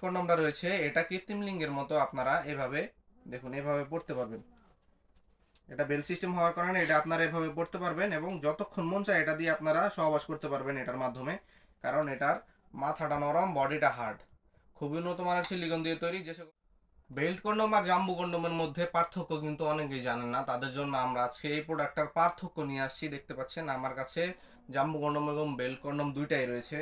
কন্ডমটা রয়েছে এটা কৃত্রিম লিঙ্গের মতো আপনারা এভাবে দেখুন এভাবে পড়তে পারবেন। এটা বেল সিস্টেম হওয়ার কারণে এটা আপনারা এভাবে পড়তে পারবেন এবং যতক্ষণ মন চায় এটা দিয়ে আপনারা সহবাস করতে পারবেন এটার মাধ্যমে। কারণ এটার মাথাটা নরম, বডিটা হার্ড। খুবই উন্নত মানের সিলিকন দিয়ে তৈরি। যে বেল্ট কন্ডম আর জাম্বু কন্ডমের মধ্যে পার্থক্য কিন্তু অনেকেই জানেন না, তাদের জন্য আমরা আজকে এই প্রোডাক্টটার পার্থক্য নিয়ে আসছি। দেখতে পাচ্ছেন আমার কাছে জাম্বু কন্ডম এবং বেল্ট কন্ডম দুইটাই রয়েছে।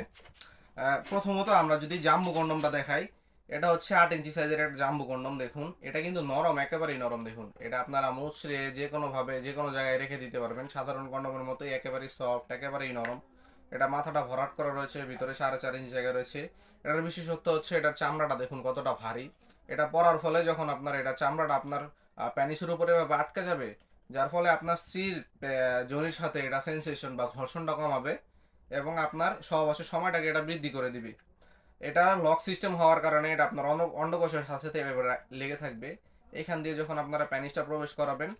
প্রথমত আমরা যদি জাম্বু কন্ডমটা দেখাই, এটা হচ্ছে 8 ইঞ্চি সাইজের একটা জাম্বু কন্ডম। দেখুন এটা কিন্তু নরম, একেবারেই নরম। দেখুন এটা আপনারা মুছড়ে যে কোনোভাবে যে কোনো জায়গায় রেখে দিতে পারবেন, সাধারণ কন্ডমের মতোই একেবারেই সফট, একেবারেই নরম। এটা মাথাটা ভরাট করা রয়েছে, ভিতরে 4.5 ইঞ্চি জায়গা রয়েছে। এটার বিশেষত্ব হচ্ছে এটার চামড়াটা দেখুন কতটা ভারী। এটা পরার ফলে যখন আপনার এটা চামড়াটা আপনার প্যানিসের উপরে আটকে যাবে, যার ফলে আপনার স্ত্রীর যোনির সাথে এটা সেন্সেশন বা ঘর্ষণটা কমাবে এবং আপনার সহবাসের সময়টাকে এটা বৃদ্ধি করে দিবে। এটা লক সিস্টেম হওয়ার কারণে এটা আপনার অন্ডকোষের সাথে সাথে এভাবে লেগে থাকবে। এখান দিয়ে যখন আপনারা প্যানিসটা প্রবেশ করাবেন,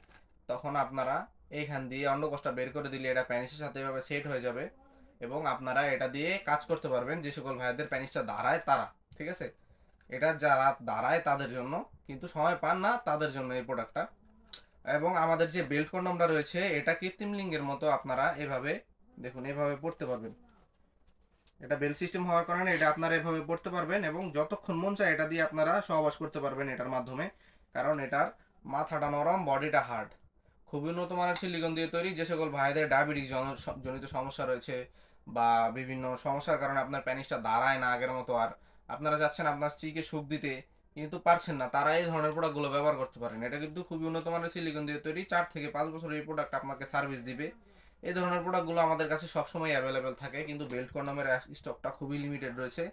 তখন আপনারা এইখান দিয়ে অন্ডকোষটা বের করে দিলে এটা প্যানিসের সাথে এভাবে সেট হয়ে যাবে এবং আপনারা এটা দিয়ে কাজ করতে পারবেন। যে সকল ভাইদের প্যানিসটা দাঁড়ায় তারা, ঠিক আছে, এটা যারা দাঁড়ায় তাদের জন্য, কিন্তু সময় পান না তাদের জন্য এই প্রোডাক্টটা। এবং আমাদের যে বেল্ট কন্ডমটা রয়েছে এটা কৃত্রিম লিঙ্গের মতো আপনারা এভাবে দেখুন এভাবে পড়তে পারবেন। এটা বেল সিস্টেম হওয়ার কারণে এটা আপনারা এভাবে পড়তে পারবেন এবং যতক্ষণ মন চায় এটা দিয়ে আপনারা সহবাস করতে পারবেন এটার মাধ্যমে। কারণ এটার মাথাটা নরম, বডিটা হার্ড। খুবই উন্নত মানের সিলিকন দিয়ে তৈরি। যে সকল ভাইদের ডায়াবেটিস জনিত সমস্যা রয়েছে বা বিভিন্ন সমস্যার কারণে আপনার প্যানিসটা দাঁড়ায় না আগের মতো, আর আপনারা যাচ্ছেন আপনার স্ত্রীকে সুখ দিতে কিন্তু পারছেন না, তারা এই ধরনের প্রোডাক্টগুলো ব্যবহার করতে পারেন। এটা কিন্তু খুবই উন্নত মানের সিলিকন দিয়ে তৈরি। 4 থেকে 5 বছর এই প্রোডাক্ট আপনাকে সার্ভিস দিবে। এই ধরনের প্রোডাক্টগুলো আমাদের কাছে সবসময় অ্যাভেলেবেল থাকে, কিন্তু বেল্ট কন্ডমের স্টকটা খুবই লিমিটেড রয়েছে।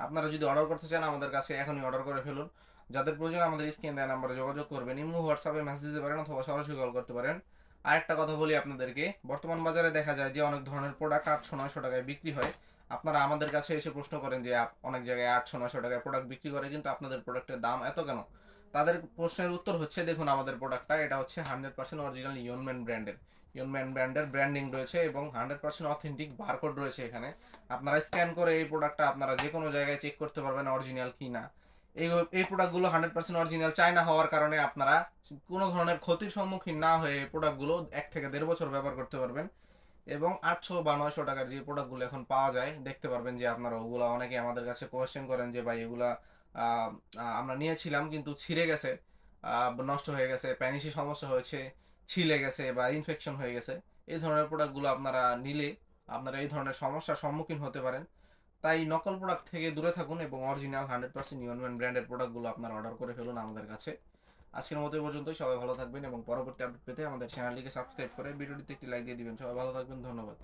আপনারা যদি অর্ডার করতে চান আমাদের কাছে এখনই অর্ডার করে ফেলুন। যাদের প্রয়োজন আমাদের স্ক্রিন দেওয়া নাম্বারে যোগাযোগ করবেন, ইমো হোয়াটসঅ্যাপে মেসেজ দিতে পারেন অথবা সরাসরি কল করতে পারেন। আরেকটা কথা বলি আপনাদেরকে, বর্তমান বাজারে দেখা যায় যে অনেক ধরনের প্রোডাক্ট 800-900 টাকায় বিক্রি হয়। আপনারা আমাদের কাছে এসে প্রশ্ন করেন যে অনেক জায়গায় 800-900 টাকায় প্রোডাক্ট বিক্রি করে, কিন্তু আপনাদের প্রোডাক্টের দাম এত কেন? তাদের প্রশ্নের উত্তর হচ্ছে দেখুন আমাদের প্রোডাক্টটা, এটা হচ্ছে 100% অরিজিনাল ইয়নম্যান ব্র্যান্ডের। ইয়নম্যান ব্র্যান্ডের ব্র্যান্ডিং রয়েছে এবং 100% অথেন্টিক বারকোড রয়েছে এখানে। আপনারা স্ক্যান করে এই প্রোডাক্টটা আপনারা যে কোনো জায়গায় চেক করতে পারবেন অরিজিনাল কি না। এই এই প্রোডাক্টগুলো 100% অরিজিনাল চায়না হওয়ার কারণে আপনারা কোনো ধরনের ক্ষতির সম্মুখীন না হয়ে এই প্রোডাক্টগুলো 1 থেকে 1.5 বছর ব্যবহার করতে পারবেন। এবং 800 বা 900 টাকার যে প্রোডাক্টগুলো এখন পাওয়া যায় দেখতে পারবেন যে আপনারা ওগুলো অনেকে আমাদের কাছে কোয়েশ্চেন করেন যে ভাই এগুলা আমরা নিয়েছিলাম কিন্তু ছিঁড়ে গেছে, নষ্ট হয়ে গেছে, প্যানিসি সমস্যা হয়েছে, ছিলে গেছে বা ইনফেকশন হয়ে গেছে। এই ধরনের প্রোডাক্টগুলো আপনারা নিলে আপনারা এই ধরনের সমস্যার সম্মুখীন হতে পারেন। তাই নকল প্রোডাক্ট থেকে দূরে থাকুন এবং অরিজিনাল 100% ইউনিয়ন ব্র্যান্ডের প্রোডাক্টগুলো আপনারা অর্ডার করে ফেলুন আমাদের কাছে। আজকের মতো এই পর্যন্তই। সবাই ভালো থাকবেন এবং পরবর্তী আপডেট পেতে আমাদের চ্যানেলটিকে সাবস্ক্রাইব করে ভিডিওটিতে একটি লাইক দিয়ে দিবেন। সবাই ভালো থাকবেন, ধন্যবাদ।